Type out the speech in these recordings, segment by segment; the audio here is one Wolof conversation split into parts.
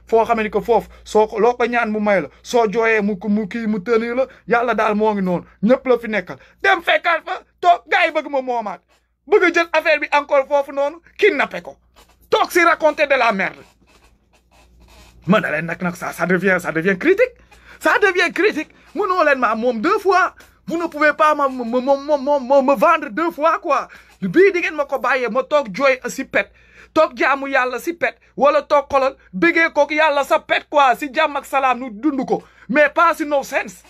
foo xamee ni que foofu soo ko loo ko ñaan mu may la soo jooyee mu kii mu tënir la yàlla daal moo ngi noonu ñëpp la fi nekkal dem fekkaat fa toog gars yi bëgg ma moomaat bëgg a jël affaire bi encore foofu noonu kidnappé ko toog si raconter de la merde mën na leen nag ça devient critique ça devient critique mënoo leen ma moom 2 fois vous ne pouvez pas me vendre 2 fois quoi bii di ngeen ma ko bàyyee ma toog jooy si pet toog jaamu yàlla si pet wala toog xolal bëggee kook yàlla sa pet quoi si jàmm ak salaam nu dund ko mais pas si no sense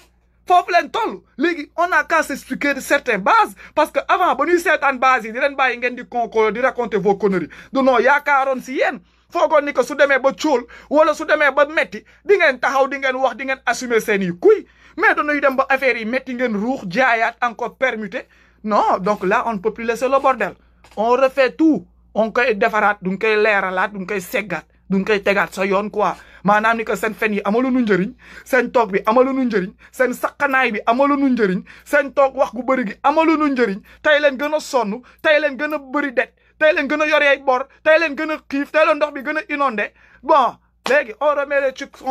foofu leen toll léegi on a qu'à s'expliquer de certaines bases parce que avant ba ñuy seetaan bases yi di leen bàyyi ngeen di konkolo di raconter vos conneries du non yaakaaroon si yéen foogoon ni que su demee ba cóol wala su demee ba metti di ngeen taxaw di ngeen wax di ngeen assumer seen yi kuy mais dañuy dem ba affaire yi metti ngeen ruux jaayaat encore permuté non donc là on ne peut plus laisser le bordel on refait tout on koy defaraat duñ koy leeralaat duñ koy seggaat duñ koy tegaat sa yoon quoi maanaam ni que seen fen yi amaluñu njëriñ seen toog bi amaluñu njëriñ seen saqanaay bi amaluñu njëriñ seen toog wax gu bëri gi amaluñu njëriñ tey leen gën a sonn tey leen gën a bëri det tey leen gën a yoree bor tey leen gën a xiif tey leen ndox bi gën a inondé bon léegi on remet les trucs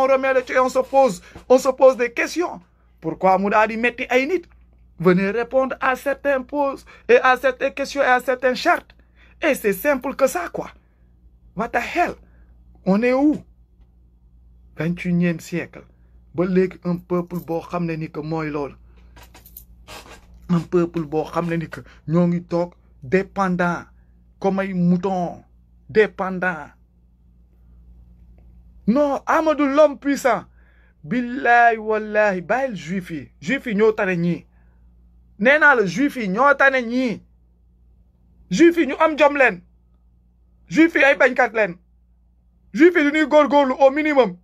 on se pose des questions pourquoi mu daal di metti ay nit venez répondre à certaines poses et à certaines questions et à certaines chartes et c'est simple que ça quoi what the hell on est où 21e siècle ba léegi un peuple boo xam ne ni que mooy loolu un peuple boo xam ne ni que ñoo ngi toog dépendant comme ay mouton dépendant non Amadou l'homme puissant billahi wallahi bàyyil juif yi ñoo tane ñii nee naa la juif yi ñoo tane ñii juif yi ñu am jom leen juif yi ay bañkat leen juif yi du ñuy góorgóorlu au minimum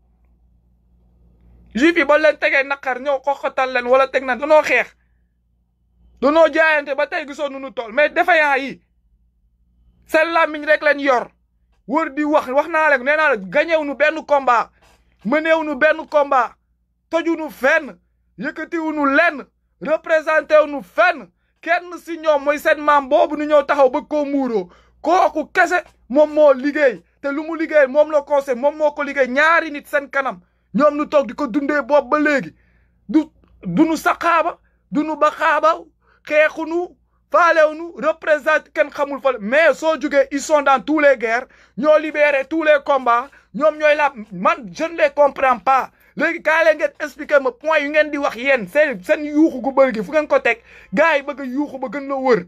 juif yi ba leen tegee naqar ñëw xoxotal leen wala teg na danoo xeex danoo jaayante ba tey gisoon nu tool mais défaillant yi seen làmmiñ rek leen yor wër di wax naa leen nee naa la gañew nu benn combat mëneew nu benn combat toju nu fenn yëkkatiwu nu lenn représenté wu nu fenn kenn si ñoom mooy seen maam boobu nu ñëw taxaw ba koo muuroo kooku kese moom moo liggéey te lu mu liggéey moom la conseil moom moo ko liggéey ñaari nit seen kanam ñoom nu toog di ko dundee boobu ba léegi du nu saxaaba du nu ba xaaba xeexunu faalewunu représenté kenn xamul fa mais soo jugee ils sont dans tous les guerres ñoo libéré tous les combats ñoom ñooy la man je ne les comprends pas léegi kaa leen ngeen expliquer ma point yu ngeen di wax yéen seen yuuxu gu bëri gi fu ngeen ko teg gars yi bëgg a yuuxu ba gën la wër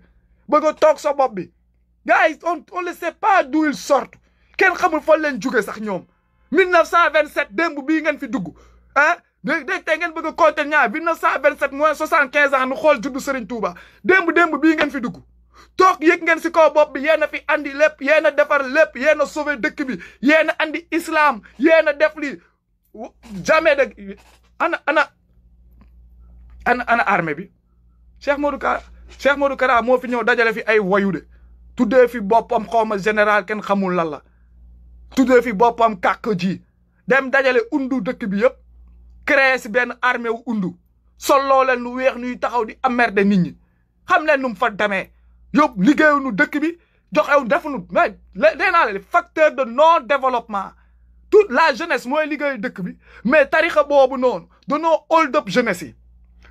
bëgg a toog sa bopp bi gars yi on ne sait pas d'où ils sortent kenn xamul fa leen jóge sax ñoom 1927 démb bii ngeen fi dugg ah dégg tey ngeen bëgg a compter ñaar 1927 moins 75 ans nu xool juddu Serigne Touba démb bii ngeen fi dugg toog yëg ngeen si kaw bopp bi yéen a fi andi lépp yéen a defar lépp yéen a sauvé dëkk bi yéen a andi islam yéen a def lii jamais de ana armée bi Cheikh Modou Kara moo fi ñëw dajale fi ay wayu de tuddee fi boppam xawma général kenn xamul lan la tuddee fi boppam kàkk ji dem dajale undu dëkk bi yëpp créé si benn armée wu undu solloo leen lu weex ñuy taxaw di emmerder nit ñi xam leen nu mu fa demee yóbbu liggéeyuñu dëkk bi joxewu defuñu mais nee naa leen facteur de non développement toute la jeunesse mooy liggéey dëkk bi mais tarixa boobu noonu danoo hold up jeunesse yi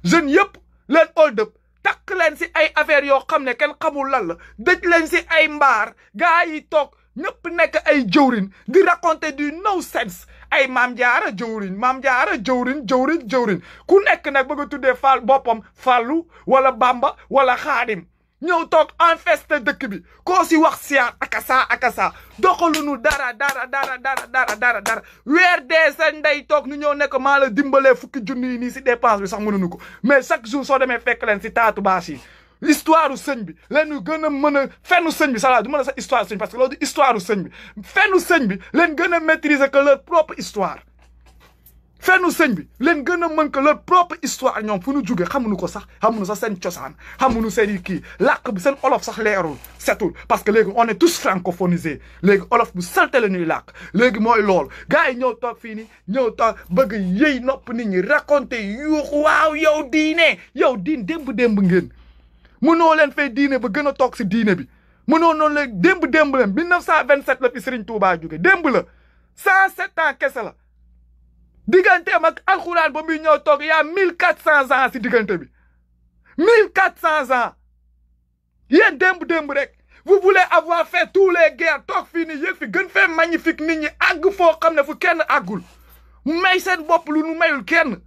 jeunes yëpp leen hold up takk leen si ay affaires yoo xam ne kenn xamul lan la dëj leen si ay mbaar gaa yi toog ñëpp nekk ay jëwrin di raconter du no sense ay maam jaara jëwrin ku nekk nag bëgg a tuddee fal boppam fàllu wala bamba wala xaadim ñëw toog infesté dëkk bi koo si wax siyaar akasa doxaluñu dara weer dee seen ndey toog nu ñëw nekk maa la dimbalee fukki junni yi nii si dépense bi sax mënuñu ko mais chaque jour soo demee fekk leen si taatu baas yi histoire u sëñ bi leen ñu gën a mën a fennu sëñ bi du mën a sa histoire sëñ parce que loolu di histoire u sëñ bi fennu sëñ bi leen gën a maîtriser que leur propre histoire fennu sëñ bi leen gën a mën que leur propre histoire ñoom fu ñu jógee xamuñu ko sax xamuñu sax seen cosaan xamuñu seen i kii làkk bi seen olof sax leerul setul parce que léegi on est tous francophonisés léegi olof bu salte la ñuy làkk léegi mooy loolu gars yi ñëw toog fii nii ñëw toog bëgg yëy nopp nit ñi raconter yuuxu waaw yow diin démb ngeen mënoo leen fay diine ba gën a toog si diine bi mënoo noonu leen démb leen 1927 la fi Serigne Touba jóge démb la 107 ans kese la digganteem ak alxuraan ba muy ñëw toog yaa 1400 ans si diggante bi 1400 ans yéen démb rek vous voulez avoir fait tous les guerres toog fii nii yéeg fi gën fee magnifique nit ñi àgg foo xam ne fu kenn àggul may seen bopp lu nu mayul kenn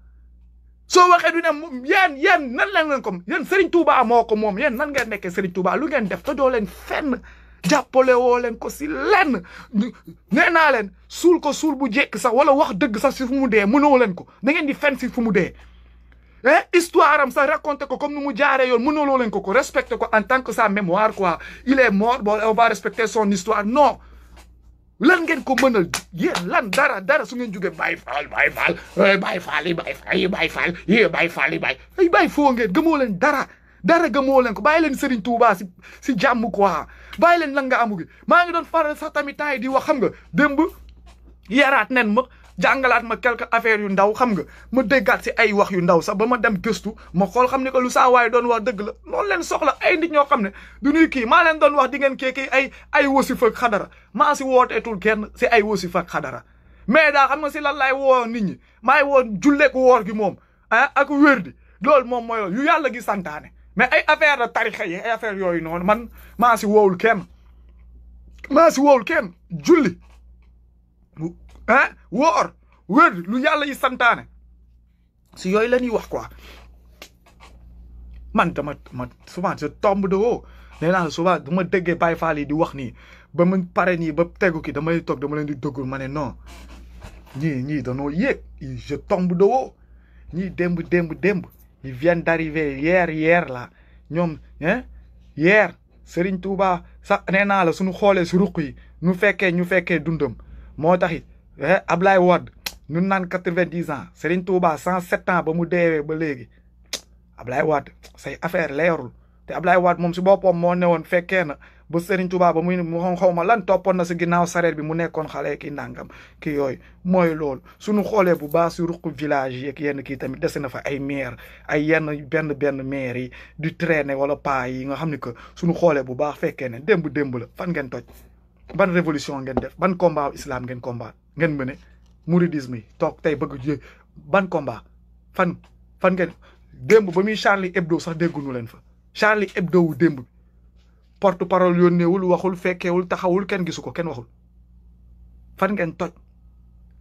soo waxee du ne yéen nan leen ko yéen Serigne Touba moo ko moom yéen nan ngeen nekkee Serigne Touba lu ngeen def te doo leen fenn jàppale woo leen ko si lenn nee naa leen suul ko suul bu jekk sax wala wax dëgg sax si fu mu dee mënoo leen ko da ngeen di fenn si fu mu dee histoire am sax raconté ko comme nu mu jaaree yoon mënuloo leen ko respecté ko en tant que sa mémoire quoi il est mort bon on va respecter son histoire non lan ngeen ko mënal yéen lan dara su ngeen jógee Baye Fall foo ngeen gëmoo leen dara gëmoo leen ko bàyyi leen Serigne Touba si jàmm quoi bàyyi leen lan nga amu gi maa ngi doon faral sax tamit temps yi di wax xam nga démb yaraat nen ma jàngalaat ma quelques affaires yu ndaw xam nga ma déggaat si ay wax yu ndaw sax ba ma dem gëstu ma xool xam ne que lu saa waaye doon wax dëgg la loolu leen soxla ay nit ñoo xam ne du ñuy kii maa leen doon wax di ngeen kii ay wasif ak xadara maa si wooteetul kenn si ay wasif ak xadara mais daa xam nga si lan laay woo nit ñi maay woo julleeku woor gi moom ak wér di loolu moom mooy yu yàlla gi santaane mais ay affaire de tarixa yi ay affaire yooyu noonu man maa si woowul kenn julli woor wér lu yàlla yi santaane si yooyu la ñuy wax quoi man souvent je tombe de haut nee naa souvent du ma déggee Baye Fall yi di wax nii ba mu pare nii ba tegu ki damay toog dama leen di dëggul ma ne non ñii danoo yéeg je tombe de haut ñii démb ils viennent d'arriver hier là ñoom hier Serigne Touba sax nee naa la suñu xoolee si ruq yi ñu fekkee dundam moo taxit Ablaye Wade ñun naan 90 ans Serigne Touba 107 ans ba mu deewee ba léegi Ablaye Wade say affaire leerul te Ablaye Wade moom si boppam moo newoon fekkee na ba Serigne Touba ba mu xaw ma lan toppoon na si ginnaaw sareet bi mu nekkoon xale ki nangam ki yooyu mooy loolu suñu xoolee bu baax si ruq village yi ak yenn kii tamit dese na fa ay maire ay yenn benn maire yi di traîner wala paa yi nga xam ne que suñu xoolee bu baax fekkee ne démb la fan ngeen toj ban révolution ngeen def ban combat islam ngeen mëne mouridisme yi toog tey bëgg ban combat fan ngeen démb ba muy Charlie Hebdo sax dégguñu leen fa Charlie Hebdo wu démb porte parole yónneewul waxul fekkeewul taxawul kenn gisu ko kenn waxul fan ngeen toj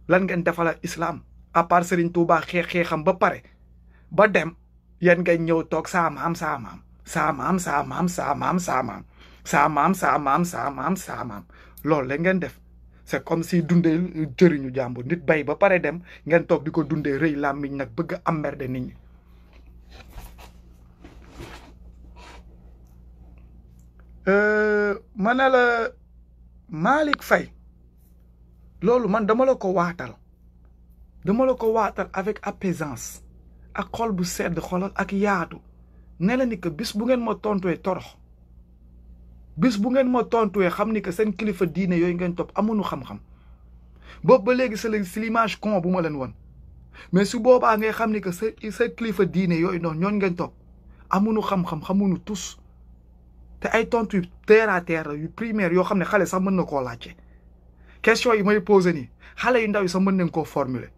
lan ngeen defala islam à part Serigne Touba xeexam ba pare ba dem yéen ngay ñëw toog saa maam loolu la ngeen def c'est comme si dundee jëriñu jàmbur nit bay ba pare dem ngeen toog di ko dundee rëy làmmiñ nag bëgg a emmerde nit ñi ma ne la Malick Faye loolu man dama la ko waatal avec apaisance ak xol bu sedd xolal ak yaatu ne la ni que bis bu ngeen ma tontuwee torox bis bu ngeen ma tontuwee xam ni que seen kilifa diine yooyu ngeen topp amuñu xam-xam boobu ba léegi c'est l'image con bu ma leen won mais su boobaa ngay xam ni que sa kilifa diine yooyu noonu ñooñu ngeen topp amuñu xam-xam xamuñu tous te ay tontu yu terre à terre yu primaire yoo xam ne xale sax mën na koo laajte question yi may posé nii xale yu ndaw yi sax mën nañ koo formuler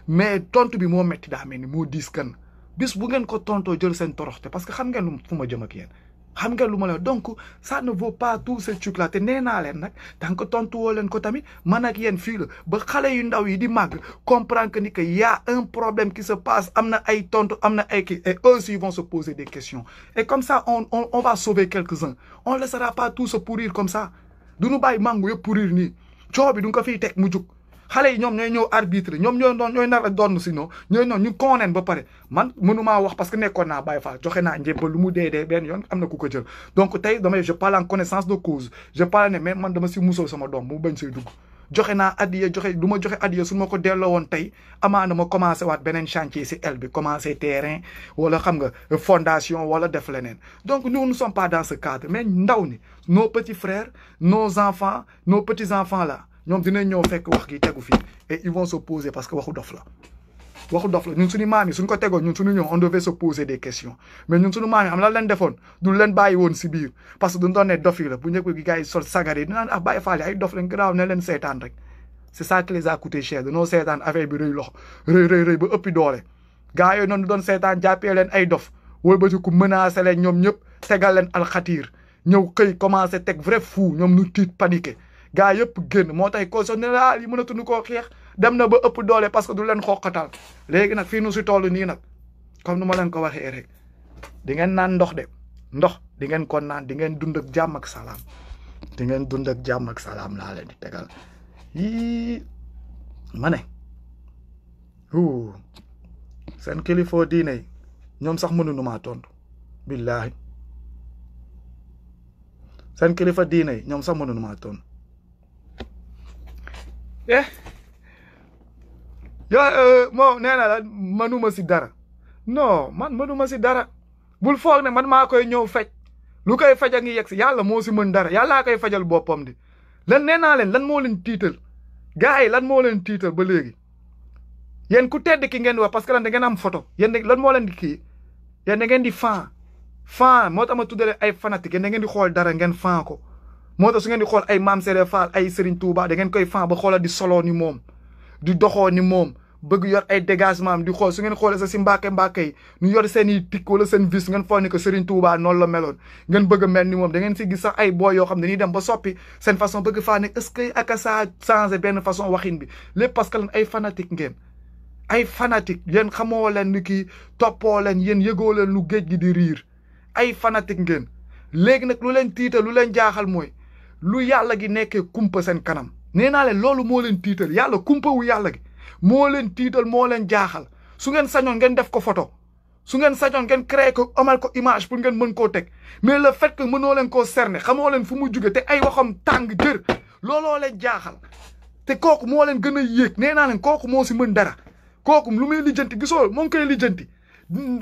mais tontu bi moo metti daa mel ni moo diis kan bis bu ngeen ko tontoo jël seen toroxte parce que xam ngeen fu ma jëm ak yéen xam ngeen lu ma la donc ça ne vaut pas tout ce truc là te nee naa leen nag tant que tontu woo leen ko tamit man ak yéen fii la ba xale yu ndaw yi di màgg comprendre que ni que y a un problème qui se passe am na ay tontu am na ay kii et eux aussi vont se poser des questions et comme ça on va sauver quelques-uns on laissera pas tout se pourrir comme ça du ñu bàyyi mangu yëpp pourrir nii coow bi du nga ko fiy teg mu jug xale yi ñoom ñooy ñëw arbitre ñoom ñooy nar a doon sinon ñooy noonu ñu kooneen ba pare man mënumaa wax parce que nekkoon naa Baye Fall joxe naa njëb ba lu mu dee benn yoon am na ku ko jël donc tey je parle en connaissance de cause je parle ne mais man dama si musoo sama doom mu bañ say dugg joxe naa addiya du ma joxe addiya su ma ko delloo woon tey amaana ma commencé waat beneen chantier si el bi commencé terrain wala xam nga fondation wala def leneen donc nous ne sommes pas dans ce cadre mais ndaw ni nos petits frères nos enfants nos petits enfants là ñoom dinañ ñëw fekk wax gi tegu fii et ils vont se poser parce que waxu dof la ñun suñu maam yi suñ ko tegoon ñun suñu ñëw on devait se poser des questions mais ñun suñu maam yi am lan leen defoon du leen bàyyi woon si biir parce que duñ doon ne dof yi la bu njëkk gi gars yi sol sagar yi dinaan Baye Fall ay dof lañ garaaw ne leen seetaan rek c'est ça qui les a coûté cher danoo seetaan affaire bi rëy loxo rëy ba ëppi doole gars yooyu noonu doon seetaan jàppee leen ay dof wëlbatiku menacé leen ñoom ñëpp tegal leen alxatiir ñëw xëy commencé teg vrai fou ñoom ñu tiit paniqué gars yëpp génn moo tax ko so ne la yi mënatuñu koo xeex dem na ba ëpp doole parce que du leen xoqatal léegi nag fii nu si toll nii nag comme nu ma leen ko waxee rek di ngeen naan ndox de ndox di ngeen ko naan di ngeen dund ak jàmm ak salaam di ngeen dund ak jàmm ak salaam laa leen di tegal yii ma ne seen kilifa diine yi ñoom sax mënuñu maa tontu billaahi seen kilifa diine yi ñoom sax mënuñu maa tontu moo nee na la mënuma si dara non man mënuma si dara bul foog ne man maa koy ñëw fej lu koy faj a ngi yegg si yàlla moo si mën dara yàllaa koy fajal boppam di lan nee naa leen lan moo leen tiital gars yi lan moo leen tiital ba léegi yéen ku tedd ki ngeen di wax parce que lan da ngeen am photo yéen lan moo leen di kii yéen da ngeen di fan moo tax ma tuddale ay fanatique yéen da ngeen di xool dara ngeen fan ko moo tax su ngeen di xool ay Maam Sere Fall ay Serigne Touba da ngeen koy fan ba xoolal di soloo ni moom di doxoo ni moom bëgg yor ay dégagement am di xool su ngeen xoolee sa si mbàkke yi ñu yor seen i tik wala seen vis ngeen foog ni que Serigne Touba noonu la meloon ngeen bëgg a mel ni moom da ngeen si gis sax ay boy yoo xam ne dañuy dem ba soppi seen façon bëgg faa nekk est-ce que ak ça changé benn façon waxin bi lépp parce que lan ay fanatique ngeen ay fanatique yéen xamoo leen ni kii toppoo leen yéen yëgoo leen lu géej gi di riir ay fanatique ngeen léegi nag lu leen tiital lu leen jaaxal mooy lu yàlla gi nekkee kumpa seen kanam nee naa leen loolu moo leen tiital yàlla kumpa wu yàlla gi moo leen tiital moo leen jaaxal su ngeen sañoon ngeen def ko photo su ngeen sañoon ngeen créé ko amal ko image pour ngeen mën koo teg mais le fait que mënoo leen koo cerner xamoo leen fu mu jóge te ay waxam tàng jër looloo leen jaaxal te kooku moo leen gën a yéeg nee naa leen kooku moo si mën dara kooku lu muy lijjanti gisoo moo ngi koy lijjanti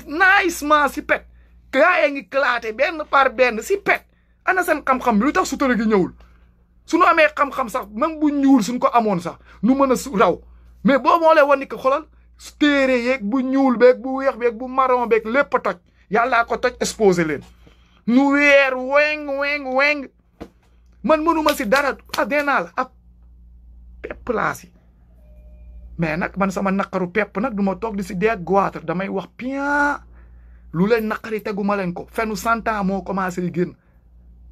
naajement si pet gaa yi ngi claté benn par benn si pet ana seen xam-xam bi lu tax sutura gi ñëwul suñu amee xam-xam sax même bu ñuul suñ ko amoon sax nu mën a raw mais boo moo lay wan ni que xoolal téere yeeg bu ñuul beeg bu weex beeg bu marron beeg lépp a toj yàllaa ko toj exposé leen nu weer weng man mënuma si dara dee naa la ab pepp laa si mais nag man sama naqaru pepp nag du ma toog di si dee ak goitre damay wax bien lu leen naqari teguma leen ko fenu 100 ans moo commencé génn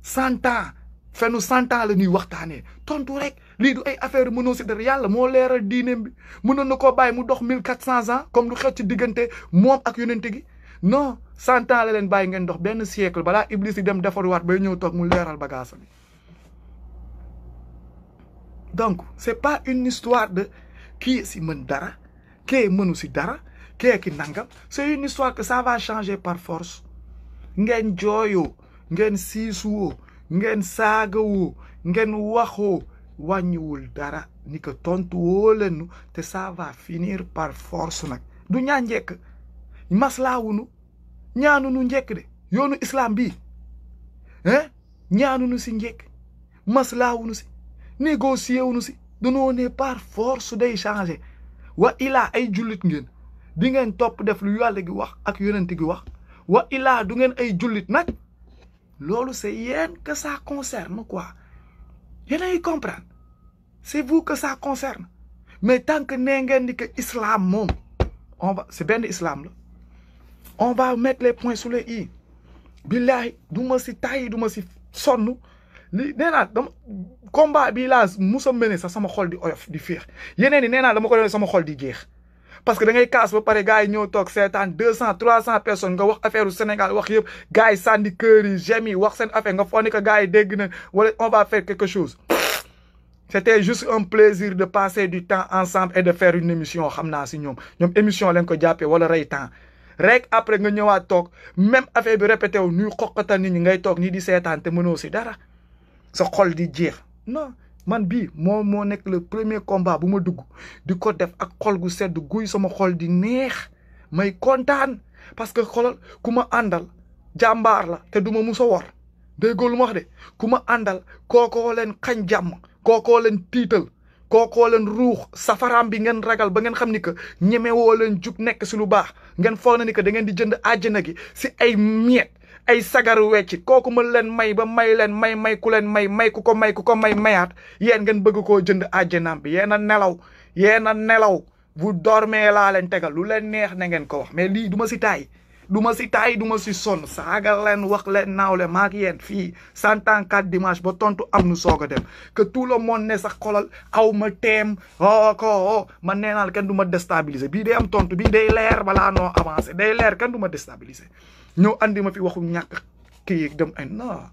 100 ans fenu 100 ans la ñuy waxtaanee tontu rek lii du ay affaire mënoo si dara yàlla moo leeral diineem bi mënoon na koo bàyyi mu dox 1400 ans comme lu xew ci diggante moom ak yonente gi non 100 ans la leen bàyyi ngeen dox benn siècle balaa Iblis yi dem defaruwaat bay ñëw toog mu leeral bagaasa bi donc c'est pas une histoire de kii si mën dara kee mënu si dara kee ki nangam c'est une histoire que ça va changer par force ngeen jooyoo ngeen siisuwoo ngeen saagawoo ngeen waxoo wàññiwul dara ni que tontu woo leen te ça va finir par force nag du ñaa njekk maslaawunu ñaanunu njekk de yoonu islam bii ñaanunu si njekk maslaawunu si négocier wunu si danoo ne par force day changer wa ilaa ay jullit ngeen di ngeen topp def lu yàlla gi wax ak yonent gi wax wa ilaa du ngeen ay jullit nag loolu c'est yéen que ça concerne quoi yéen ay comprendre c'est vous que ça concerne mais tant que nee ngeen di que islam moom on va c'est benn islam la on va mettre les points sur les i billahi du ma si tàyyi du ma si sonn li nee naa dama combat bii laa musa mene sax sama xol di oyof di féex yeneen yi nee naa dama ko doon sama xol di jeex parce que da ngay kaas ba pare gars yi ñëw toog seetaan 200 300 personnes nga wax affaire u Sénégal wax yëpp gars yi sànni kër yi j'aime yi wax seen affaire nga foog ni que gars yi dégg na wala on va faire quelque chose c'était juste un plaisir de passer du temps ensemble et de faire une émission xam naa si ñoom émission lañ ko jàppee wala rey temps rek après nga ñëwaat toog même affaire bi répété wu ñuy xoqatal nit ñi ngay toog nii di seetaan te mënoo si dara sa xol di jeex non man bii moo nekk le premier combat bu ma dugg di ko def ak xol gu sedd guy sama xol di neex may kontaan parce que xolal ku ma àndal jàmbaar la te du ma mus a wor déggoo lu ma wax de ku ma àndal kookoo leen xañ jàmm kookoo leen tiital kookoo leen ruux safaraam bi ngeen ragal ba ngeen xam ni que ñemewoo leen jug nekk si lu baax ngeen foog na ni que da ngeen di jënd àjjana gi si ay miet ay sagaru weccit kooku mën leen may ba may leen may ku leen may ku ko may mayaat yéen ngeen bëgg koo jënd àjjanaam bi yéen a nelaw vous dormez laa leen tegal lu leen neex na ngeen ko wax mais lii du ma si taay du ma si sonn saaga leen wax leen naawle maak yéen fii 104 dimanche ba tontu am nu soog a dem que tout le monde ne sax xolal aw ma teem man nee naa kenn du ma déstabiliser bii day am tontu bii day leer balaa noo avancé day leer kenn du ma déstabiliser ñëw andi ma fi waxu ñàkk kii dem ay non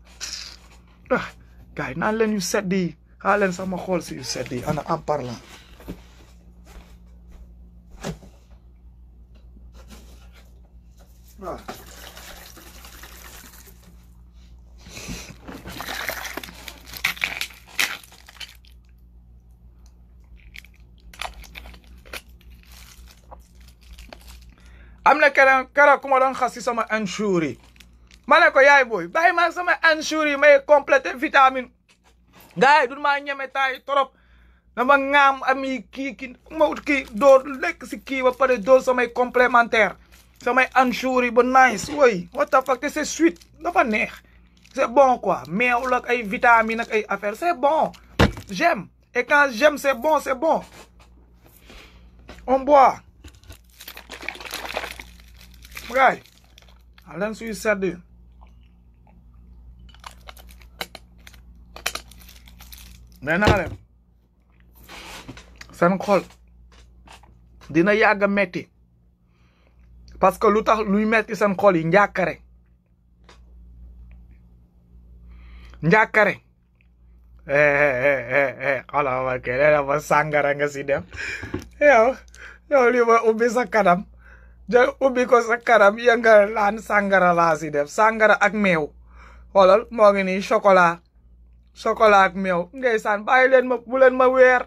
gars yi naan leen yu sedd yi xaa leen sama xool si yu sedd yi ana en parlant waaw am na keroog ku ma doon xas si sama anshour yi ma ne ko yaay booy bàyyi ma sama anshour yi may complété vitamine gars yi du maa ñeme taay trop dama ŋaam ami kii ma ut kii doo lekk si kii ba pare doo samay complémentaire samay anshour yi ba nice woy what the fuck te c'est sweet dafa neex c'est bon quoi meew la ak ay vitamines ak ay affaires c'est bon j'aime et quand j'aime c'est bon on boit gaay a leen suy sedd nee naa leen seen xol dina yàgg a metti parce que lu tax luy metti seen xol yi njàkkare xala ma ke nee na ma sàngara nga si dem yow li ma ubbi sa kanam jël ubbi ko sa kanam yëngal laan sàngara laa si def sàngara ak meew xoolal moo ngi nii chocolat ak meew ngay saan bàyyi leen ma bu leen ma weer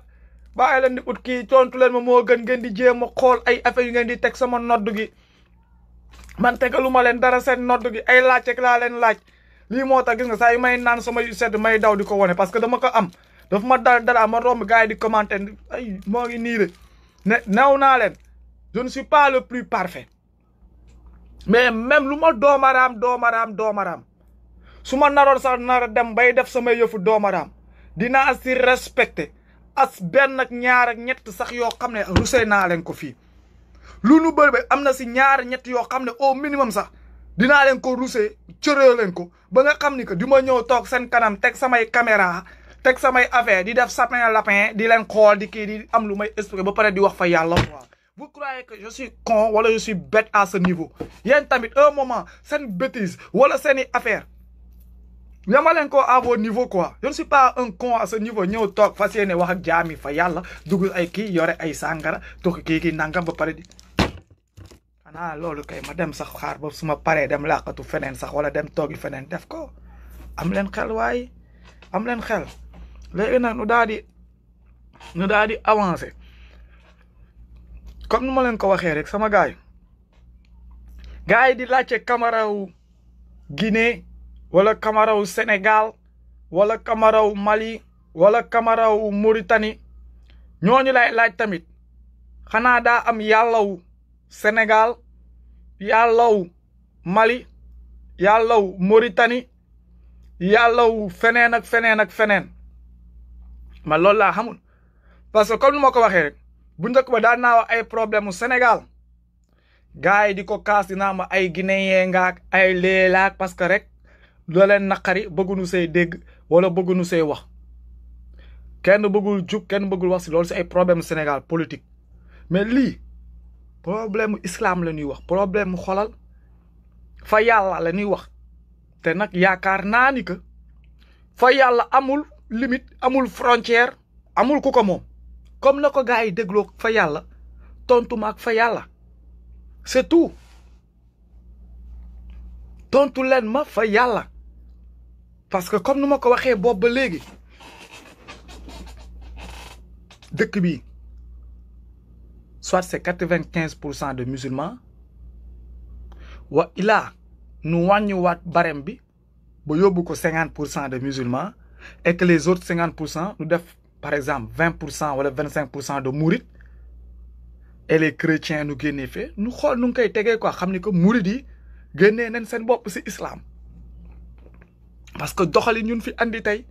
bàyyi leen di ut kii tontu leen ma moo gën ngeen di jéem a xool ay affaire yu ngeen di teg sama nodd gi man tegalu ma leen dara seen nodd gi ay laaj rek laa leen laaj lii moo tax gis nga saa yu may naan sama yu sedd may daw di ko wone parce que dama ko am daf ma dal dara ma romb gars yi di commenter ay moo ngi nii de new naa leen je ne suis pas le plus parfait mais même lu ma doomaraam su ma naroon sax nar a dem bay def sama yëfu doomaraam dinaa si respecté as benn ak ñaar ak ñett sax yoo xam ne rusee naa leen ko fii lu nu bëri ba am na si ñaar ñett yoo xam ne au minimum sax dinaa leen ko rusee cëree leen ko ba nga xam ni que di ma ñëw toog seen kanam teg samay caméra teg samay affaire di def sapin lapin di leen xool di kii di am lu may expliquer ba pare di wax fa yàlla quoi. Vous croyez que je suis con wala je suis bête à ce niveau yéen tamit un moment seen bêtise wala seeni affaire yama leen ko à vos niveau quoi je ne suis pas un con à ce niveau ñëw toog fas yéene wax ak jaami fa yàlla dugg ay kii yore ay sàngara toog kii nangam ba pare di xanaa loolu kay ma dem sax xaar ba suma paree dem làqatu feneen sax wala dem toogi feneen def ko am leen xel waaye am leen xel léegi nag nu daal di avancer comme nu ma leen ko waxee rek sama gaay yi di laajte Camara wu Guinée wala Camara wu Sénégal wala Camara wu Mali wala Camara wu Mauritanie ñooñu lay laaj tamit xanaa daa am yàllawu Sénégal yàllawu Mali yàllawu Mauritanie yàllawu feneen ak feneen man loolu laa xamul parce que comme nu ma ko waxee rek bu njëkk ba daan naa wax ay problème mu Sénégal gars yi di ko kaas dinaa ma ay guinéen ngaak ay léelaak parce que rek loo leen naqari bëgguñu say dégg wala bëgguñu say wax kenn bëggul jug kenn bëggul wax si loolu si ay problème Sénégal politique mais lii problème mu islam la ñuy wax problème mu xolal fa yàlla la ñuy wax te nag yaakaar naa ni que fa yàlla amul limite amul frontière amul ku ko moom comme na ko gars yi dégloo fa yàlla tontu ma ak fa yàlla c'est tout tontu leen ma fa yàlla parce que comme nu ma ko waxee boobu ba léegi dëkk bi soit c'est 95% de musulmans wa ilaa nu wàññiwaat barème bi ba yóbbu ko 50% de musulmans et que les autres 50% nu def par exemple 20% wala 25% de mourides et les chrétiens nu génnee fee nu xool nu ngi koy tegee quoi xam ni que mourides yi génnee nañ seen bopp si islam parce que doxali ñun fi andi tey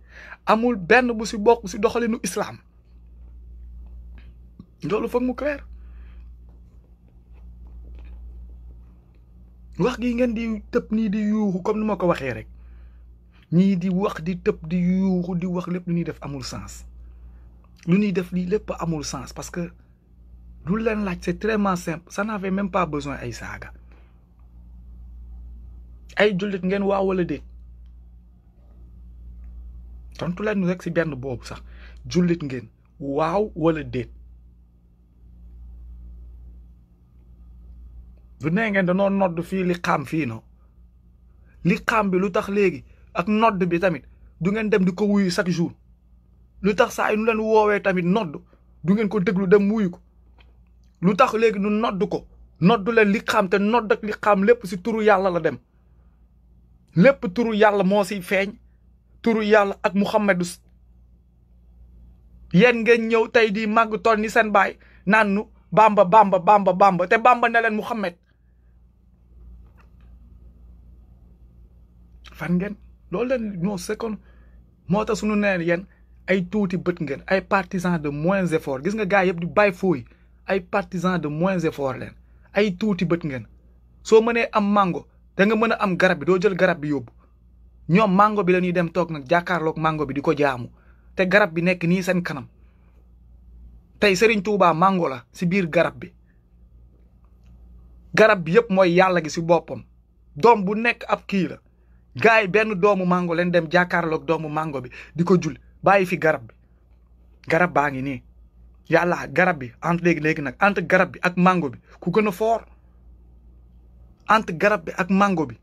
amul benn bu si bokk si doxalinu islam loolu foog mu clair wax gi ngeen di tëb nii di yuuxu comme ni ma ko waxee rek ñii di wax di tëb di yuuxu di wax lépp lu ñuy def amul sens lu ñuy def lii lépp amul sens parce que lu leen laaj c'est très simple ça n'avait même pas besoin ay saaga ay jullit ngeen waaw wala déet tontu leen rek si benn boobu sax jullit ngeen waaw wala déet du nee ngeen danoo nodd fii li xam fii no li xam bi lu tax léegi ak nodd bi tamit du ngeen dem di ko wuyu chaque jour lu tax saa yi nu leen woowee tamit nodd du ngeen ko déglu dem wuyu ko lu tax léegi nu nodd ko nodd leen li xam te nodd ak li xam lépp si turu yàlla la dem lépp turu yàlla moo siy feeñ turu yàlla ak Muhammadu yéen ngeen ñëw tey di màgg toll ni seen baay naan nu bamba bamba bamba bamba te bamba ne leen Muhammad fan ngeen loolu leen non c'est kon moo tax suñu neen yéen ay tuuti bët ngeen ay partisans de moins effort gis nga gars yëpp di bàyyi fooy ay partisans de moins effort leen ay tuuti bët ngeen soo mënee am mango da nga mën a am garab bi doo jël garab bi yóbbu ñoom mango bi la ñuy dem toog nag jàkkaarloog mango bi di ko jaamu te garab bi nekk nii seen kanam tey Serigne Touba mango la si biir garab bi yëpp mooy yàlla gi si boppam doom bu nekk ab kii la gars yi benn doomu mango leen dem jàkkaarloog doomu mango bi di ko jul bàyyi fi garab baa ngi nii yàlla garab bi léegi nag entre garab bi ak mango bi ku gën a fort entre garab bi ak mango bi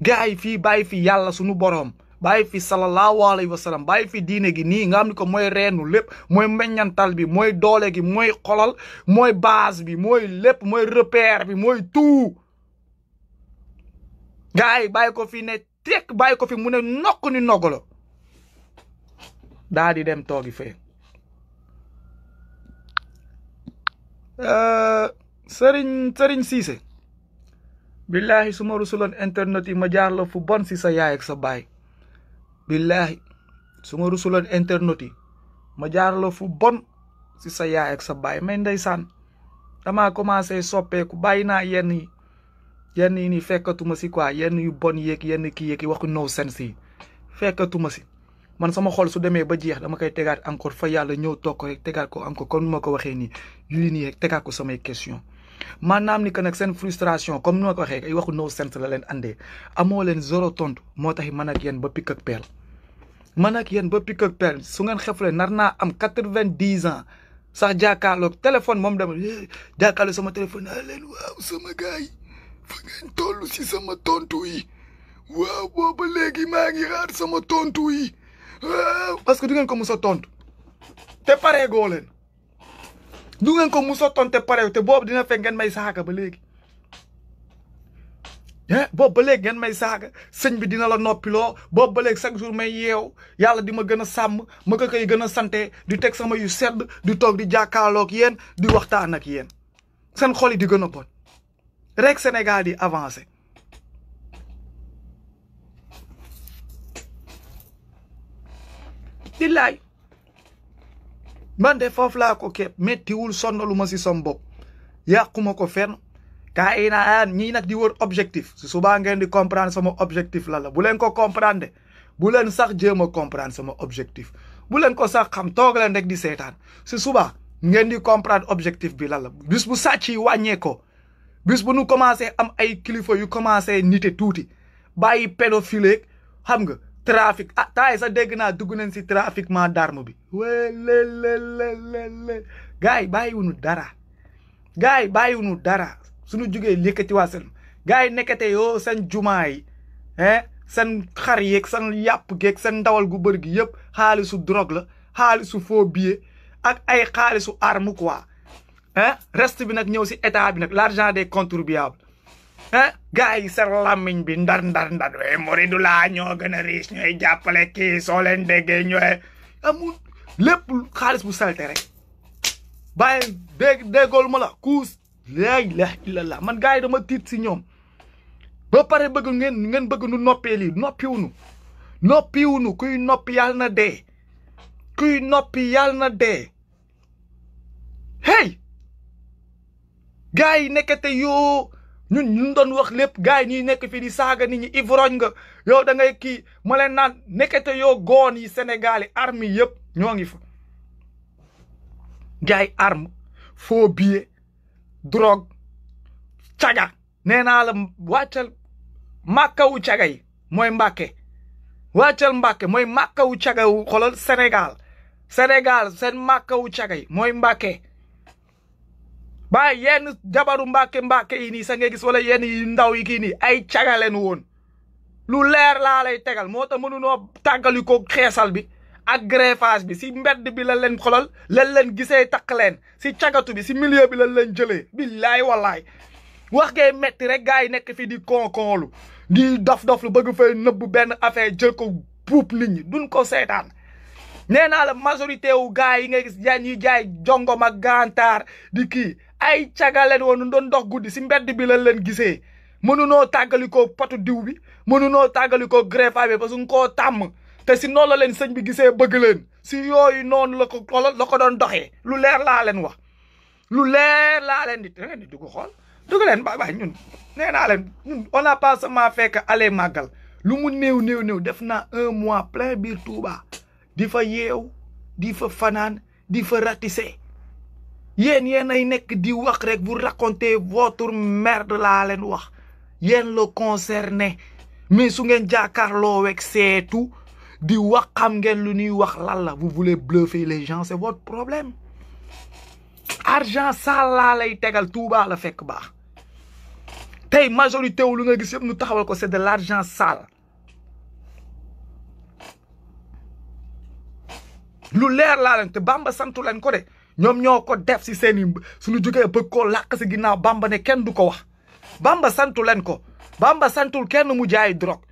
gars yi fii bàyyi fi yàlla sunu boroom bàyyi fi sallallahu alayhi wa sallam bàyyi fi diine gi nii nga xam ni ko mooy reenu lépp mooy meññantal bi mooy doole gi mooy xolal mooy base bi mooy lépp mooy repère bi mooy tout gars yi bàyyi ko fi ne tekk bàyyi ko fi mu ne nokk ni nogolo daa di dem toogi fee Sëriñ Cissé billahi su ma rusuloon internet yi ma jaar la fu bon si sa yaay ak sa baay billahi su ma rusuloon internet yi ma jaar la fu bon si sa yaay ak sa baay mais ndeysaan damaa commencé soppeeku bàyyi naa yenn yi nii fekkatuma si quoi yenn yu bon yeeg yenn kii yeeg waxu no sense yi fekkatuma si man sama xol su demee ba jeex dama koy tegaat encore fa yàlla ñëw toog ko rek tegaat ko encore comme ma ko waxee nii yu nii rek tegaat ko samay question maanaam ni que nag seen frustration comme ni ma ko waxee ay waxu no sense la leen andee amoo leen zéro tontu moo tax man ak yéen ba picc ak peel su ngeen xefle nar naa am 90 ans sax jàkkaarloog téléphone moom dama jàkkaarloog sama téléphone naa leen waaw sama gars yi fa ngeen toll si sama tontu yi waaw booba léegi maa ngi xaar sama tontu yi waaw parce que du ngeen ko mus a tontu te pareegoo leen du ngeen ko mus a tontu te pareegoo te boobu dina fekk ngeen may saaga ba léegi boobu ba léegi ngeen may saaga sëñ bi dina la noppiloo boobu ba léegi chaque jour may yeew yàlla di ma gën a sàmm ma ko koy gën a sante di teg sama yu sedd di toog di jàkkaarloog yéen di waxtaan ak yéen seen xol yi di gën a bon rek Sénégal di avancé dillaay man de foofu laa ko képp méttiwul sonnalu ma si som bopp yàquma ko fenn kaa yi naa ñii nag di wër objectif si subaa ngeen di comprendre sama objectif la bu leen ko comprendre bu leen sax jéem a comprendre sama objectif bu leen ko sax xam toog leen rek di seetaan si subaa ngeen di comprendre objectif bi la bis bu sàcc yi wàññee ko bis bu nu commencé am ay kilifa yu commencé nite tuuti bàyyi pédophile xam nga trafic taay sa dégg naa dugg nañ si trafiquement d'arme bi wélélélélé gars yi bàyyiwunu dara suñu jugee likkati waa seen gars yi nekkate yoo seen jumaa yi seen xar yeeg seen yàpp geeg seen ndawal gu bëri gi yëpp xaalisu drogue la xaalisu faux billet ak ay xaalisu arme quoi reste bi nag ñëw si état bi nag l'argent des contribuables gars yi seen làmmiñ bi ndar Moridu laa ñoo gën a riche ñooy jàppale kii soo leen déggee ñooy amul lépp xaalis bu salte rek bàyyi déggoolu ma la kuus la ilaha illallah man gars yi dama tiit si ñoom ba pare bëgg ngeen bëgg nu noppee lii noppiwunu kuy noppi yàlla na dee kuy noppi yàlla na dee hey gars yi nekkate yoo ñun doon wax lépp gars yi ñuy nekk fii di saaga nit ñi ivrogne nga yow da ngay kii ma leen naan nekkate yoo goon yi Sénégal yi armes yi yëpp ñoo ngi fa gars yi arme faux billet drogue caga nee naa la wàccal màkkawu caga yi mooy Mbàkke wàccal Mbàkke mooy màkkawu caga wu xoolal Sénégal seen màkkawu caga yi mooy Mbàkke ba yenn jabaru Mbàkke yi nii sa nga gis wala yenn yi ndaw yi kii nii ay caga leen woon lu leer laa lay tegal moo tax mënunoo tàggali ko xeesal bi ak greffage bi si mbedd bi la leen xolal leen gisee takk leen si cagatu bi si milieu bi la leen jëlee billaay wallaay wax ngay metti rek gars yi nekk fi di konkonlu di dof lu bëgg fay nëbb benn affaire jël ko puub nit ñi duñ ko seetaan nee naa la majorité wu gars yi nga gis ñuy jaay jongom ak gantaar di kii ay cagaleen woon doon dox guddi si mbedd bi la leen gisee mënunoo tàggali ko potu diw bi mënunoo tàggali ko greffage bi parce que nga koo tàmm te si noonu la leen sëñ bi gisee bëgg leen si yooyu noonu la ko doon doxee lu leer laa leen wax lu leer laa leen di du ko xool dugg leen ba ñun nee naa leen ñun on a pas seulement fait que aller màggal lu mu néew def naa 1 mois plein biir Touba di fa yeew di fa fanaan di fa ratissé yéen ay nekk di wax rek vous racontez votre merde laa leen wax yéen la concerné mais su ngeen jàkkaarloo wek seetu di wax xam ngeen lu ñuy wax lan la vous voulez bluffer les gens c'est votre problème argent sale laa lay tegal Touba la fekk baax tey majorité wu lu nga gis yëpp nu taxawal ko c'est de l'argent sale lu leer laa leen te Bamba santu leen ko de ñoom ñoo ko def si seen i suñu jógee bëgg koo làkk si ginnaaw Bamba ne kenn du ko wax Bamba santu leen ko Bamba santul kenn mu jaay drogue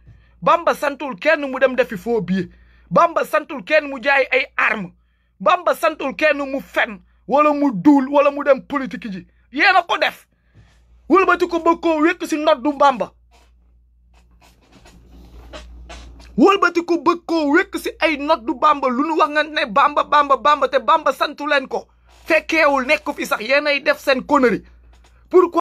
Bamba santul kenn mu dem defi faux billet Bamba santul kenn mu jaay ay arme Bamba santul kenn mu fen wala mu duul wala mu dem politique ji yéen a ko def wëlbati ko bëgg koo wékk si noddu Bamba wëlbati ko bëgg koo wékk si ay noddu Bamba lu nu wax nga ne Bamba te Bamba santu leen ko fekkeewul nekk fi sax yéen ay def seen connerie pourquoi